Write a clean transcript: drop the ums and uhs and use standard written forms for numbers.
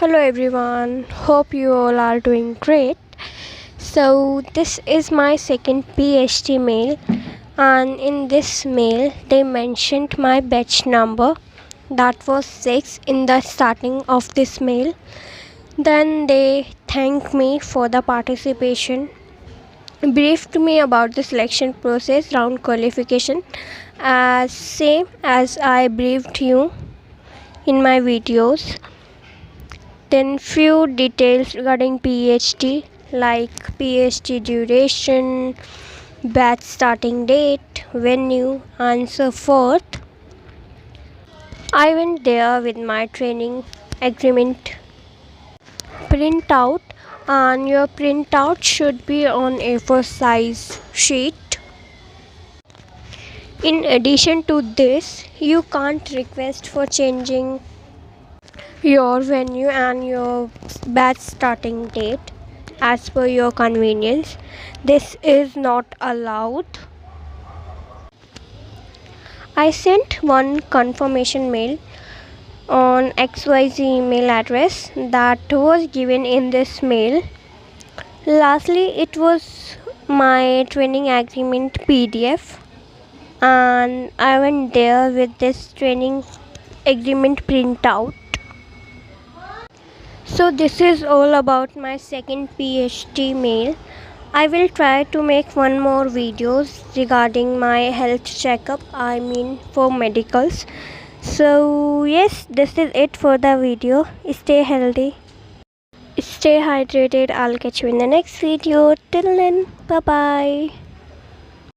Hello everyone, hope you all are doing great. So, this is my second PHT mail, and in this mail, they mentioned my batch number that was 6 in the starting of this mail. Then they thanked me for the participation, briefed me about the selection process round qualification, as same as I briefed you in my videos. Then few details regarding PHT like PHT duration, batch starting date, venue, and so forth. I went there with my training agreement printout, and your printout should be on A4 size sheet. In addition to this, you can't request for changing your venue and your batch starting date as per your convenience. This is not allowed. I sent one confirmation mail on XYZ email address that was given in this mail. Lastly, it was my training agreement PDF, and I went there with this training agreement printout. So this is all about my second PHT mail. I will try to make one more videos regarding my health checkup, I mean for medicals. So yes, this is it for the video. Stay healthy, stay hydrated. I'll catch you in the next video. Till then, bye bye.